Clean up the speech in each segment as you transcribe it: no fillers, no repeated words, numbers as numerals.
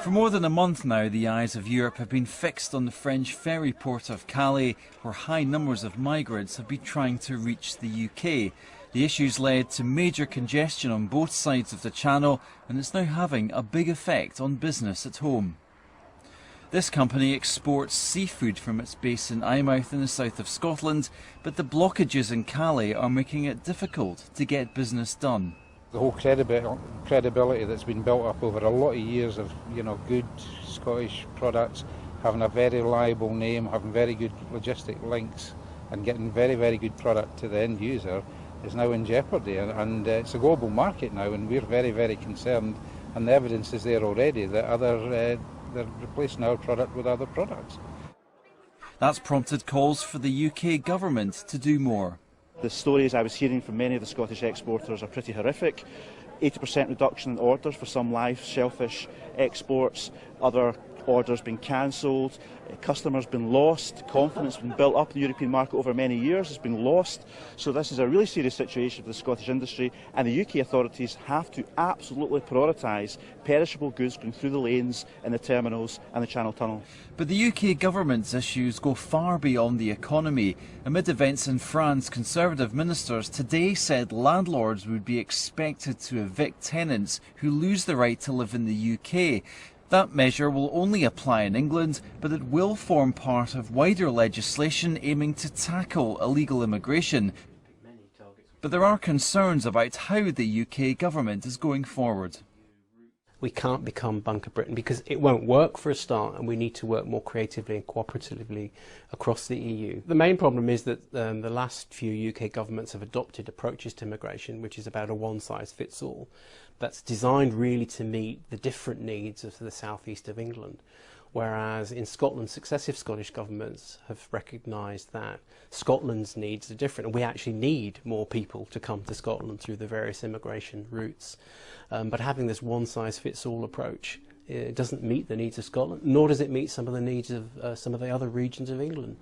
For more than a month now, the eyes of Europe have been fixed on the French ferry port of Calais, where high numbers of migrants have been trying to reach the UK. The issues led to major congestion on both sides of the channel, and it's now having a big effect on business at home. This company exports seafood from its base in Eyemouth in the south of Scotland, but the blockages in Calais are making it difficult to get business done. The whole credibility that's been built up over a lot of years of, good Scottish products, having a very reliable name, having very good logistic links and getting very, very good product to the end user is now in jeopardy. And it's a global market now, and we're very, very concerned, and the evidence is there already that they're replacing our product with other products. That's prompted calls for the UK government to do more. The stories I was hearing from many of the Scottish exporters are pretty horrific. 80% reduction in orders for some live shellfish exports, other orders being cancelled, customers been lost, confidence been built up in the European market over many years has been lost. So this is a really serious situation for the Scottish industry, and the UK authorities have to absolutely prioritise perishable goods going through the lanes in the terminals and the Channel Tunnel. But the UK government's issues go far beyond the economy. Amid events in France, Conservative ministers today said landlords would be expected to evict tenants who lose the right to live in the UK. That measure will only apply in England, but it will form part of wider legislation aiming to tackle illegal immigration. But there are concerns about how the UK government is going forward. We can't become Bunker Britain because it won't work for a start, and we need to work more creatively and cooperatively across the EU. The main problem is that the last few UK governments have adopted approaches to immigration which is about a one-size-fits-all. That's designed really to meet the different needs of the southeast of England. Whereas in Scotland, successive Scottish governments have recognised that Scotland's needs are different, and we actually need more people to come to Scotland through the various immigration routes. But having this one-size-fits-all approach, it doesn't meet the needs of Scotland, nor does it meet some of the needs of some of the other regions of England.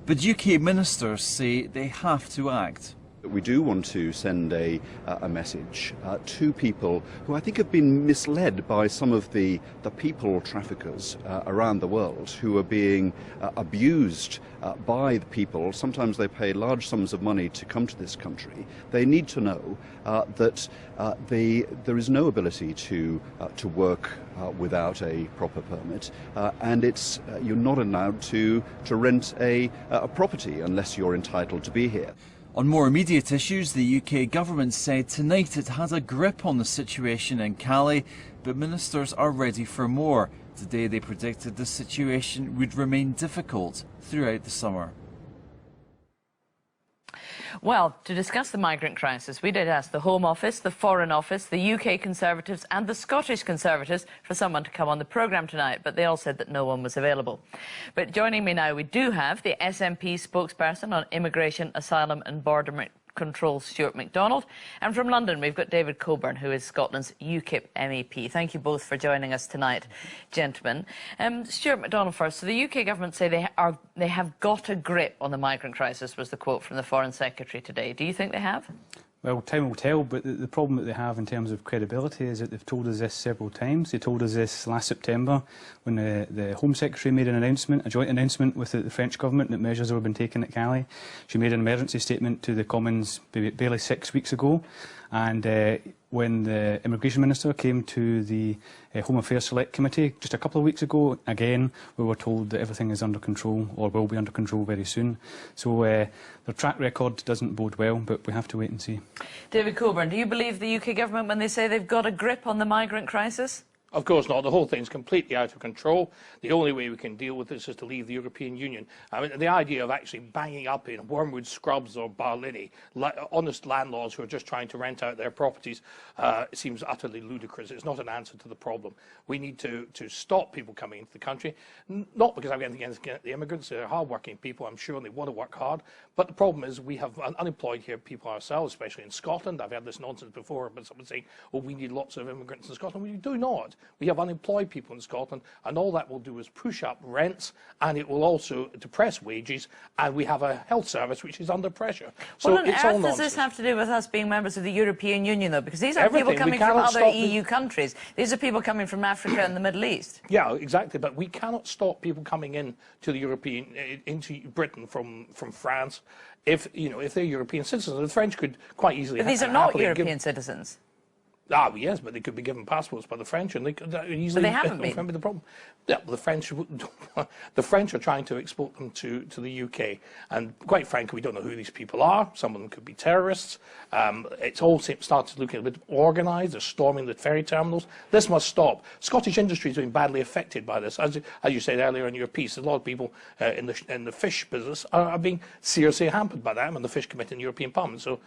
But UK ministers say they have to act. We do want to send a message to people who I think have been misled by some of the people traffickers around the world who are being abused by the people. Sometimes they pay large sums of money to come to this country. They need to know that there is no ability to work without a proper permit, and you're not allowed to rent a property unless you're entitled to be here. On more immediate issues, the UK government said tonight it had a grip on the situation in Calais, but ministers are ready for more. Today they predicted the situation would remain difficult throughout the summer. Well, to discuss the migrant crisis, we did ask the Home Office, the Foreign Office, the UK Conservatives and the Scottish Conservatives for someone to come on the programme tonight, but they all said that no one was available. But joining me now, we do have the SNP spokesperson on immigration, asylum and border control, Stuart MacDonald. And from London, we've got David Coburn, who is Scotland's UKIP MEP. Thank you both for joining us tonight, gentlemen. Stuart MacDonald first. So the UK government say they have got a grip on the migrant crisis, was the quote from the Foreign Secretary today. Do you think they have? Well, time will tell, but the problem that they have in terms of credibility is that they've told us this several times. They told us this last September when the Home Secretary made an announcement, a joint announcement with the French government that measures have been taken at Calais. She made an emergency statement to the Commons barely 6 weeks ago, and when the Immigration Minister came to the Home Affairs Select Committee just a couple of weeks ago, again, we were told that everything is under control, or will be under control very soon. So their track record doesn't bode well, but we have to wait and see. David Coburn, do you believe the UK government when they say they've got a grip on the migrant crisis? Of course not. The whole thing's completely out of control. The only way we can deal with this is to leave the European Union. I mean, the idea of actually banging up in Wormwood Scrubs or Barlinnie, honest landlords who are just trying to rent out their properties, seems utterly ludicrous. It's not an answer to the problem. We need to stop people coming into the country, not because I've got anything against the immigrants. They're hard-working people, I'm sure, and they want to work hard. But the problem is we have unemployed here people ourselves, especially in Scotland. I've had this nonsense before, but someone saying, oh, we need lots of immigrants in Scotland. We do not. We have unemployed people in Scotland, and all that will do is push up rents, and it will also depress wages, and we have a health service which is under pressure. So what on it's all earth does nonsense. this have to do with us being members of the European Union, though? Because these aren't Everything. people coming We from cannot other stop EU countries. These are people coming from Africa and the Middle East. Yeah, exactly. But we cannot stop people coming into Britain from France if they're European citizens. The French could quite easily. But these are not European citizens. Ah, yes, but they could be given passports by the French, and they could easily. But they haven't been. Remember the problem? Yeah, well, the French are trying to export them to the UK, and quite frankly, we don't know who these people are. Some of them could be terrorists. It's all started looking a bit organised. They're storming the ferry terminals. This must stop. Scottish industry has been badly affected by this, as you said earlier in your piece. A lot of people in the fish business are being seriously hampered by that, and the Fish Committee in the European Parliament. So,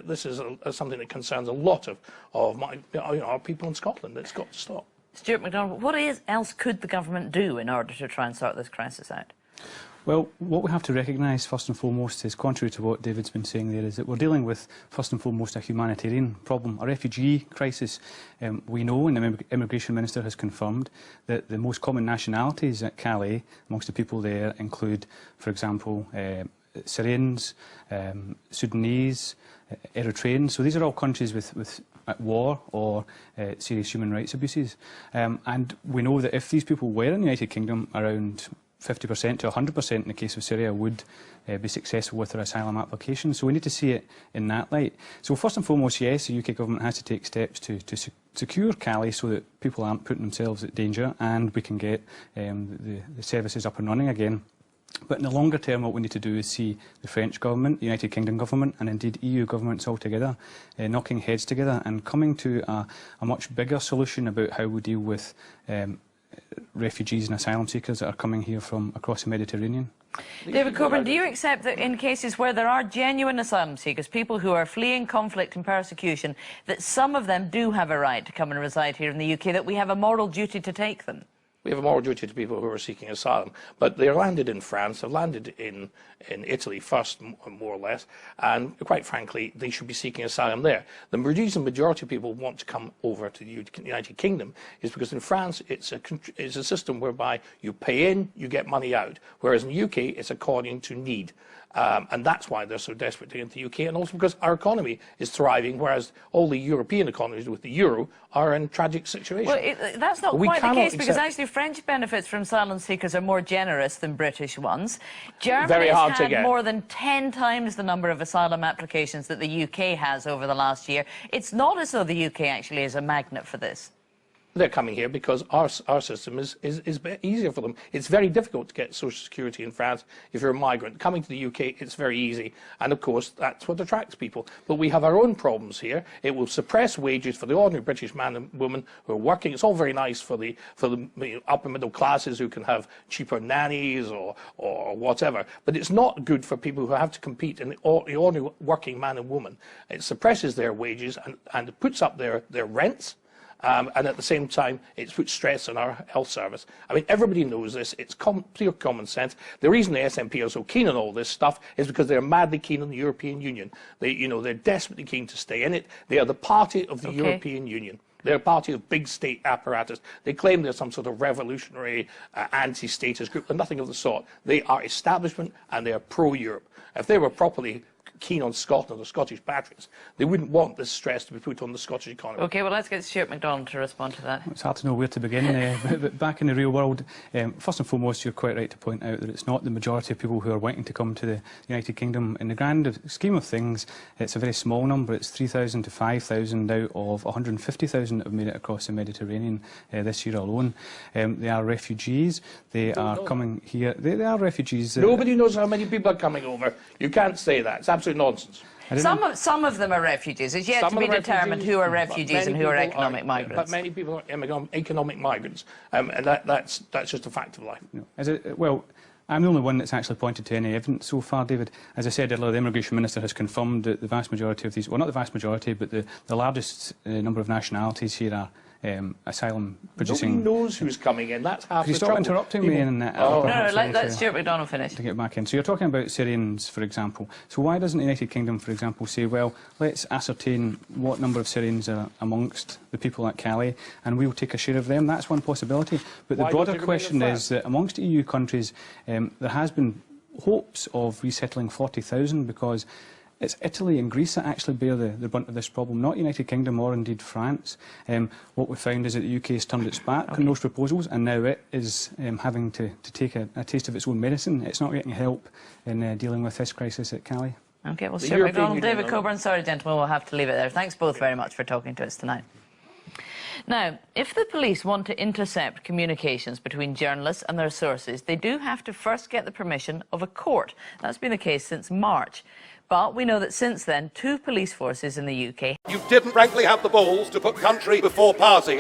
this is something that concerns a lot of our people in Scotland. It's got to stop. Stuart MacDonald, what else could the government do in order to try and sort this crisis out? Well, what we have to recognise first and foremost is, contrary to what David's been saying there, is that we're dealing with first and foremost a humanitarian problem, a refugee crisis. We know, and the Immigration Minister has confirmed, that the most common nationalities at Calais amongst the people there include, for example, Syrians, Sudanese, Eritreans. So these are all countries with at war or serious human rights abuses. And we know that if these people were in the United Kingdom, around 50% to 100% in the case of Syria would be successful with their asylum application. So we need to see it in that light. So first and foremost, yes, the UK government has to take steps to secure Calais so that people aren't putting themselves at danger, and we can get the services up and running again. But in the longer term, what we need to do is see the French government, the United Kingdom government, and indeed EU governments all together, knocking heads together and coming to a much bigger solution about how we deal with refugees and asylum seekers that are coming here from across the Mediterranean. David Coburn, do you accept that in cases where there are genuine asylum seekers, people who are fleeing conflict and persecution, that some of them do have a right to come and reside here in the UK, that we have a moral duty to take them? We have a moral duty to people who are seeking asylum, but they're landed in France, they've landed in Italy first, more or less, and quite frankly, they should be seeking asylum there. The reason the majority of people want to come over to the United Kingdom is because in France it's a system whereby you pay in, you get money out, whereas in the UK it's according to need. And that's why they're so desperate to get into the UK, and also because our economy is thriving, whereas all the European economies with the euro are in tragic situations. Well, that's not quite the case, because actually French benefits from asylum seekers are more generous than British ones. Germany has had more than 10 times the number of asylum applications that the UK has over the last year. It's not as though the UK actually is a magnet for this. They're coming here because our system is easier for them. It's very difficult to get social security in France if you're a migrant. Coming to the UK, it's very easy, and of course that's what attracts people. But we have our own problems here. It will suppress wages for the ordinary British man and woman who are working. It's all very nice for the upper middle classes who can have cheaper nannies or whatever. But it's not good for people who have to compete in the ordinary working man and woman. It suppresses their wages and it puts up their rents. And at the same time, it's put stress on our health service. I mean, everybody knows this. It's pure common sense. The reason the SNP are so keen on all this stuff is because they're madly keen on the European Union. They're desperately keen to stay in it. They are the party of the European Union. They're a party of big state apparatus. They claim they're some sort of revolutionary anti-status group, but nothing of the sort. They are establishment and they are pro-Europe. If they were properly keen on Scotland or Scottish patriots, they wouldn't want this stress to be put on the Scottish economy. OK, well, let's get Stuart MacDonald to respond to that. It's hard to know where to begin, but back in the real world, first and foremost, you're quite right to point out that it's not the majority of people who are wanting to come to the United Kingdom. In the grand scheme of things, it's a very small number. It's 3,000 to 5,000 out of 150,000 that have made it across the Mediterranean this year alone. They are refugees. They are coming here. They are refugees. Nobody knows how many people are coming over. You can't say that. It's absolute nonsense. Some of them are refugees. It's yet to be determined who are refugees and who are economic migrants. But many people are economic migrants, and that's just a fact of life. Well, I'm the only one that's actually pointed to any evidence so far, David. As I said earlier, the Immigration Minister has confirmed that the vast majority of these, well, not the vast majority, but the largest number of nationalities here are asylum producing. Nobody knows who's coming in. That's half Could you the stop trouble. interrupting me in that? No, let Stuart MacDonald finish. To get back in. So you're talking about Syrians, for example. So why doesn't the United Kingdom, for example, say, well, let's ascertain what number of Syrians are amongst the people at Calais, and we'll take a share of them? That's one possibility. But the broader question is that amongst EU countries, there has been hopes of resettling 40,000 because it's Italy and Greece that actually bear the brunt of this problem, not United Kingdom or indeed France. What we found is that the UK has turned its back on those proposals, and now it is having to take a taste of its own medicine. It's not getting help in dealing with this crisis at Calais. OK, well, Stuart MacDonald, David Coburn, sorry, gentlemen, we'll have to leave it there. Thanks both very much for talking to us tonight. Now, if the police want to intercept communications between journalists and their sources, they do have to first get the permission of a court. That's been the case since March. But we know that since then, 2 police forces in the UK... You didn't frankly have the balls to put country before party.